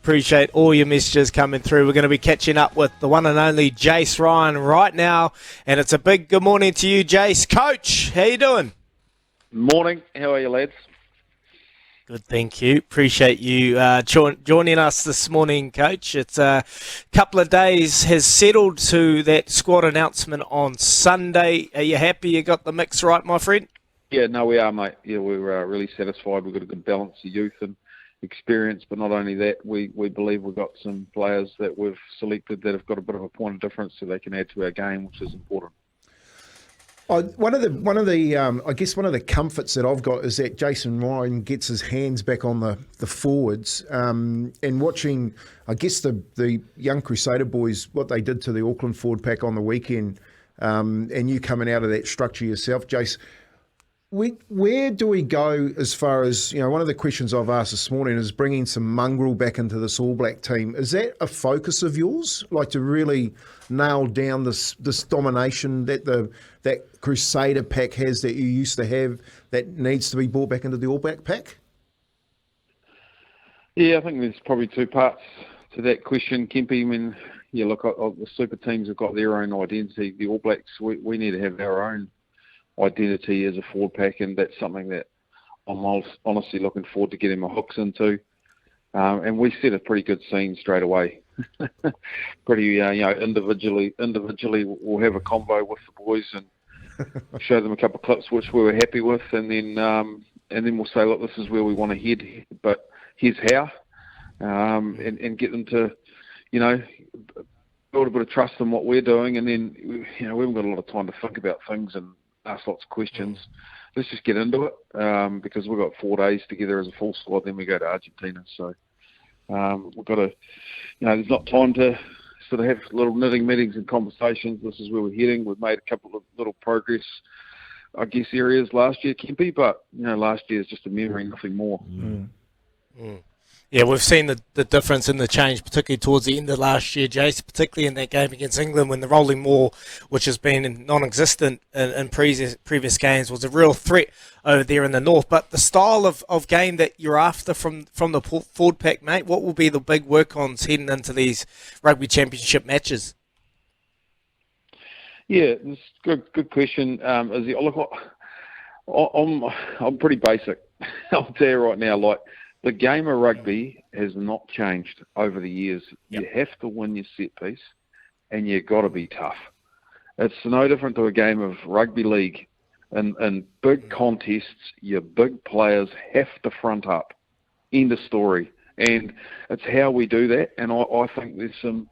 Appreciate all your messages coming through. We're going to be catching up with the one and only Jace Ryan right now, and it's a big good morning to you, Jace. Coach, how you doing? Morning. How are you, lads? Good, thank you. Appreciate you joining us this morning, Coach. It's a couple of days has settled to that squad announcement on Sunday. Are you happy you got the mix right, my friend? Yeah, no, we are, mate. Yeah, we're really satisfied. We've got a good balance of youth and experience, but not only that, we believe we've got some players that we've selected that have got a bit of a point of difference so they can add to our game, which is important. One of the comforts that I've got is that Jason Ryan gets his hands back on the forwards, and watching, I guess, the young Crusader boys, what they did to the Auckland forward pack on the weekend, and you coming out of that structure yourself, Jace. Where do we go as far as, one of the questions I've asked this morning is bringing some mongrel back into this All Black team. Is that a focus of yours? Like to really nail down this domination that that Crusader pack has that you used to have that needs to be brought back into the All Black pack? Yeah, I think there's probably two parts to that question, Kempy. I mean, you look at the super teams have got their own identity. The All Blacks, we need to have our own identity as a forward pack, and that's something that I'm honestly looking forward to getting my hooks into. And we set a pretty good scene straight away. Pretty, individually we'll have a convo with the boys and show them a couple of clips which we were happy with, and then we'll say, look, this is where we want to head, but here's how, and get them to, build a bit of trust in what we're doing, and then, we haven't got a lot of time to think about things and ask lots of questions. Let's just get into it, because we've got 4 days together as a full squad, then we go to Argentina. So we've got to, there's not time to sort of have little knitting meetings and conversations. This is where we're heading. We've made a couple of little progress, I guess, areas last year, Kempy, but, last year is just a memory, nothing more. Yeah, we've seen the difference in the change, particularly towards the end of last year, Jace, particularly in that game against England when the rolling maul, which has been non-existent in previous games, was a real threat over there in the north. But the style of game that you're after from the forward pack, mate, what will be the big work-ons heading into these rugby championship matches? Yeah, it's good question. Look, I'm pretty basic. I'll tell you right now, the game of rugby has not changed over the years. Yep. You have to win your set piece, and you've got to be tough. It's no different to a game of rugby league. In big contests, your big players have to front up. End of story. And it's how we do that. And I think there's some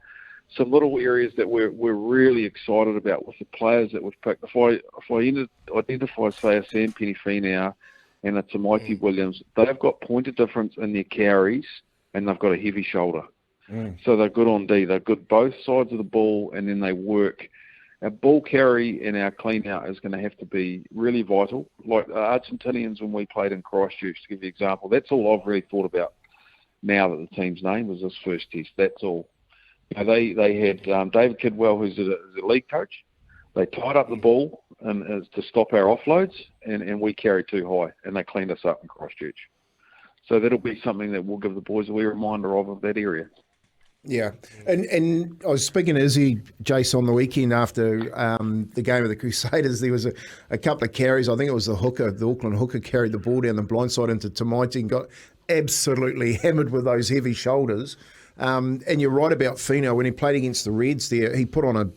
little areas that we're really excited about with the players that we've picked. If I identify, say, a Sam Penifee now, and it's a Mikey Williams, they've got point of difference in their carries, and they've got a heavy shoulder. So they're good on D. They're good both sides of the ball, and then they work. Our ball carry and our clean out is going to have to be really vital. Like the Argentinians when we played in Christchurch, to give you an example, that's all I've really thought about now that the team's name was this first test. That's all. They had David Kidwell, who's a league coach. They tied up the ball and to stop our offloads, and we carried too high, and they cleaned us up in Christchurch. So that'll be something that we'll give the boys a wee reminder of that area. Yeah, and I was speaking to Izzy, Jace, on the weekend after the game of the Crusaders. There was a couple of carries. I think it was the Auckland hooker carried the ball down the blind side into Tamaiti and got absolutely hammered with those heavy shoulders. And you're right about Fino. When he played against the Reds there, he put on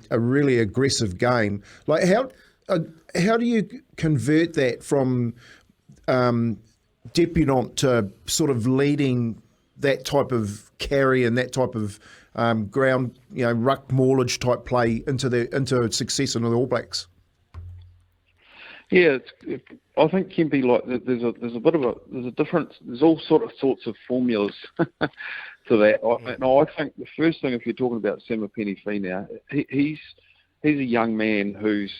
a really aggressive game. Like how do you convert that from debutante to sort of leading that type of carry and that type of ground, ruck maulage type play into success in the All Blacks? Yeah, I think Kempy, there's a difference. There's all sorts of formulas to that. I think the first thing, if you're talking about Sam Penifee now, he's a young man who's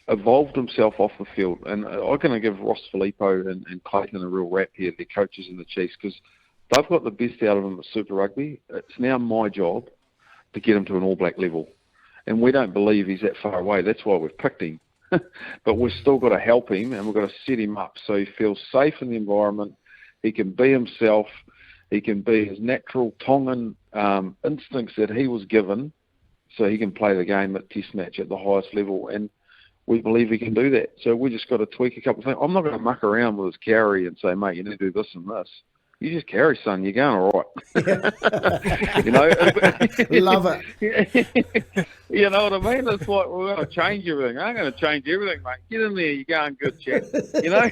evolved himself off the field, and I'm going to give Ross Filippo and Clayton a real rap here, their coaches and the Chiefs, because they've got the best out of him at Super Rugby. It's now my job to get him to an All Black level, and we don't believe he's that far away. That's why we've picked him. But we've still got to help him, and we've got to set him up so he feels safe in the environment. He can be himself. He can be his natural Tongan instincts that he was given, so he can play the game at Test match at the highest level, and we believe he can do that. So we just got to tweak a couple of things. I'm not going to muck around with his carry and say, mate, you need to do this and this. You just carry, son. You're going all right. You know, Love it. You know what I mean? It's like we're going to change everything. I'm going to change everything, mate. Get in there. You're going good, chap. You know.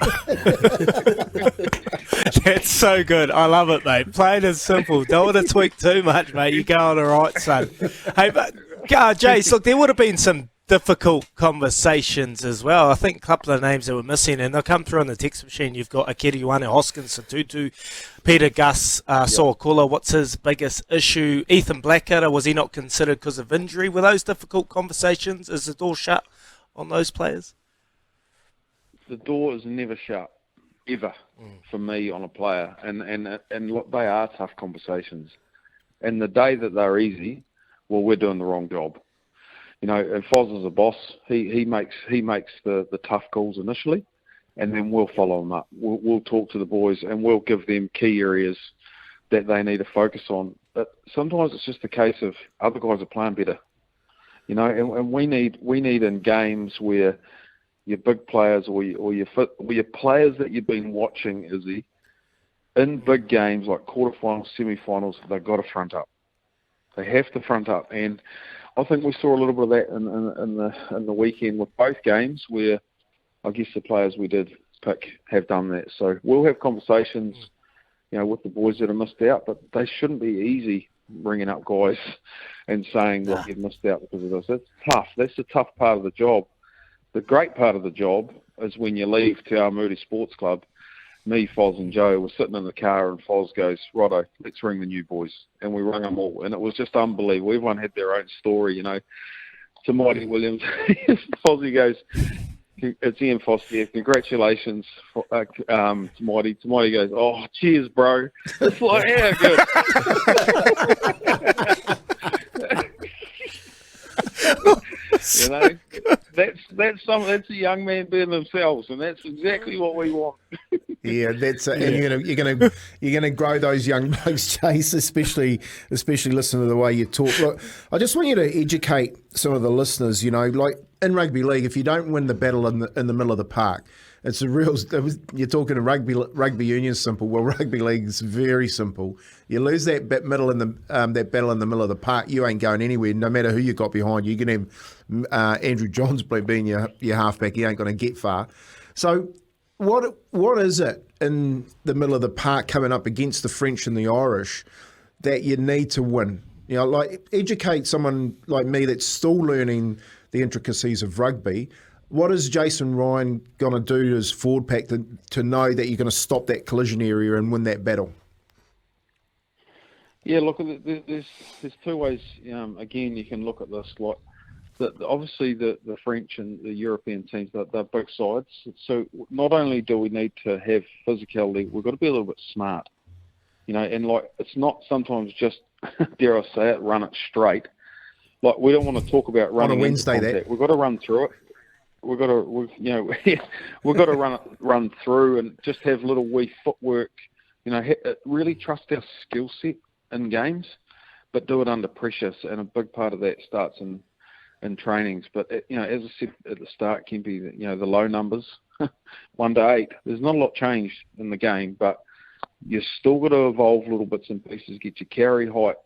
That's so good. I love it, mate. Plain and simple. Don't want to tweak too much, mate. You're going all right, son. Hey, but Jace, look, there would have been some difficult conversations as well. I think a couple of names that were missing, and they'll come through on the text machine. You've got Akiriwane, Hoskins, Satutu, Peter Gus, Soakula. What's his biggest issue? Ethan Blackadder, was he not considered because of injury? Were those difficult conversations? Is the door shut on those players? The door is never shut, ever, for me on a player. And look, they are tough conversations. And the day that they're easy, well, we're doing the wrong job. You know, and Foz is a boss. He makes the tough calls initially, and then we'll follow them up. We'll talk to the boys, and we'll give them key areas that they need to focus on. But sometimes it's just a case of other guys are playing better. You know, and we need in games where your big players or your players that you've been watching, Izzy, in big games like quarterfinals, semi-finals, they've got to front up. They have to front up, and I think we saw a little bit of that in the weekend with both games, where I guess the players we did pick have done that. So we'll have conversations, you know, with the boys that have missed out, but they shouldn't be easy bringing up guys and saying that you've missed out because of this. That's tough. That's the tough part of the job. The great part of the job is when you leave Te Moody Sports Club. Me, Foz and Joe were sitting in the car, and Foz goes, righto, let's ring the new boys. And we rung them all. And it was just unbelievable. Everyone had their own story, you know. To Mighty Williams, Fozzie goes, it's Ian Foster, congratulations to Mighty. To Mighty goes, oh, cheers, bro. It's like, yeah, good. You know, that's a young man being themselves, and that's exactly what we want. Yeah, that's and you're gonna grow those young blokes, Chase, especially listening to the way you talk. Look, I just want you to educate some of the listeners. You know, like in rugby league, if you don't win the battle in the middle of the park, it's a real. You're talking to rugby union simple. Well, rugby league is very simple. You lose that battle in the middle of the park, you ain't going anywhere. No matter who you got behind you, you can have Andrew Johns being your halfback. He ain't going to get far. So, what is it in the middle of the park coming up against the French and the Irish that you need to win? You know, like educate someone like me that's still learning the intricacies of rugby. What is Jason Ryan going to do to his forward pack to know that you're going to stop that collision area and win that battle? Yeah, look, there's two ways. Again, you can look at this. Like, obviously, the French and the European teams, they're big sides. So not only do we need to have physicality, we've got to be a little bit smart. You know, and like it's not sometimes just, dare I say it, run it straight. Like we don't want to talk about running on a Wednesday. That we've got to run through it. We've got to run through and just have little wee footwork. You know, really trust our skill set in games, but do it under pressure. And a big part of that starts in trainings. But you know, as I said at the start, Kempy, you know, the low numbers, 1 to 8. There's not a lot changed in the game, but you're still got to evolve little bits and pieces. Get your carry height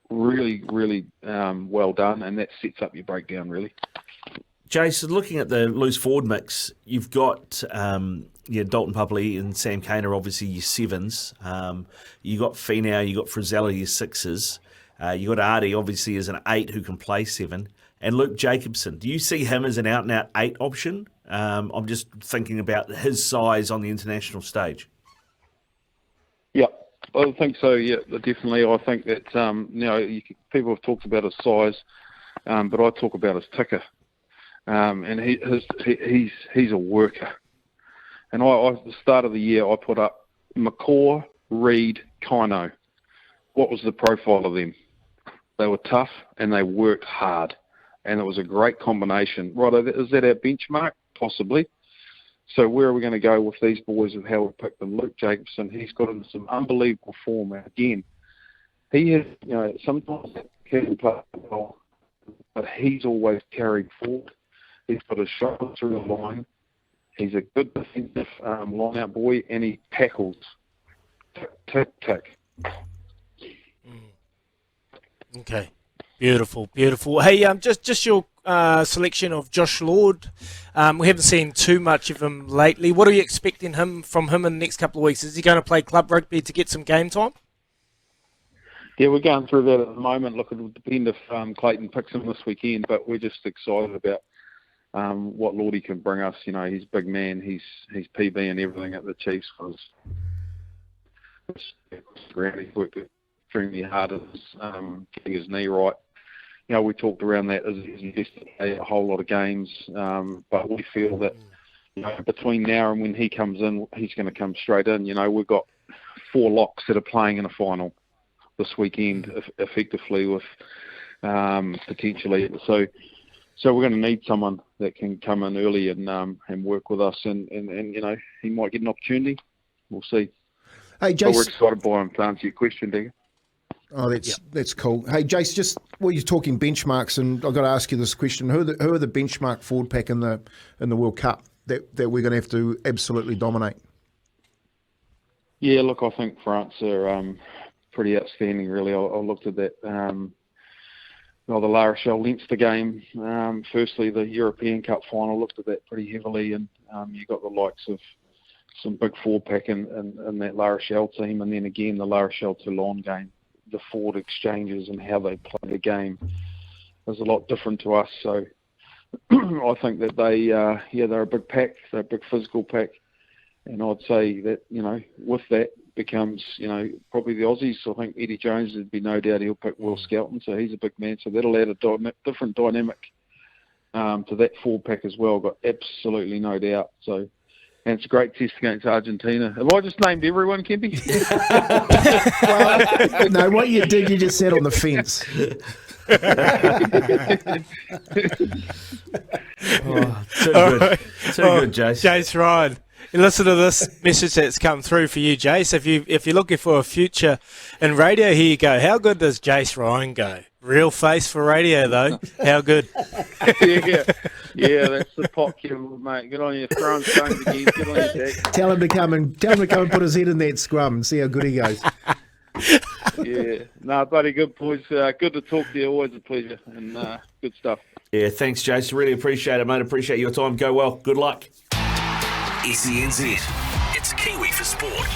really, really well done, and that sets up your breakdown really. Jason, looking at the loose forward mix, you've got Dalton Pupley and Sam Kane are obviously your sevens. You got Finau, you got Frizzella, your sixes. You got Artie, obviously, as an 8 who can play 7. And Luke Jacobson, do you see him as an out-and-out 8 option? I'm just thinking about his size on the international stage. Yeah, I think so, yeah, definitely. I think that, people have talked about his size, but I talk about his ticker. And he's a worker. And at the start of the year, I put up McCaw, Reid, Kino. What was the profile of them? They were tough and they worked hard. And it was a great combination. Right, is that our benchmark? Possibly. So where are we going to go with these boys of how we pick them? Luke Jacobson, he's got into some unbelievable form. And again, he has, sometimes he can play well, but he's always carried forward. He's got a shot through the line. He's a good defensive line-out boy, and he tackles. Tick, tick, tick. Okay, beautiful. Hey, just your selection of Josh Lord. We haven't seen too much of him lately. What are you expecting from him in the next couple of weeks? Is he going to play club rugby to get some game time? Yeah, we're going through that at the moment. Look, it'll depend if Clayton picks him this weekend, but we're just excited about what Lordy can bring us. He's a big man. He's PB and everything at the Chiefs. He's worked extremely hard at getting his knee right. We talked around that as he's invested a whole lot of games, but we feel that between now and when he comes in, he's going to come straight in. We've got 4 locks that are playing in a final this weekend, effectively, with potentially. So we're going to need someone that can come in early and work with us, and he might get an opportunity. We'll see. Hey, Jace, but we're excited by him, to answer your question, Digger. Oh, that's cool. Hey, Jace, just you're talking benchmarks, and I've got to ask you this question: Who are the benchmark forward pack in the World Cup that we're going to have to absolutely dominate? Yeah, look, I think France are pretty outstanding, really. I looked at that. The La Rochelle Leinster game. Firstly, the European Cup final, looked at that pretty heavily, and you got the likes of some big forward pack in that La Rochelle team, and then again the La Rochelle Toulon game. The forward exchanges and how they play the game is a lot different to us. So I think that they're a big pack, they're a big physical pack, and I'd say that with that becomes probably the Aussies. So I think Eddie Jones, there'd be no doubt he'll pick Will Skelton, so he's a big man. So that'll add a different dynamic to that forward pack as well. Got absolutely no doubt. So. And it's a great test against Argentina. Have I just named everyone, Kempy? Well, no, what you did, you just sat on the fence. Too good, Jace. Jace Ryan. And listen to this message that's come through for you, Jace. If you're looking for a future in radio, here you go. How good does Jace Ryan go? Real face for radio, though. How good? yeah, that's the popular, mate. Get on your throwing stones again. Get on your deck. Tell him to come and put his head in that scrum and see how good he goes. Yeah, no, bloody good, boys. Good to talk to you. Always a pleasure, and good stuff. Yeah, thanks, Jace. Really appreciate it, mate. Appreciate your time. Go well. Good luck. SENZ. It's Kiwi for Sport.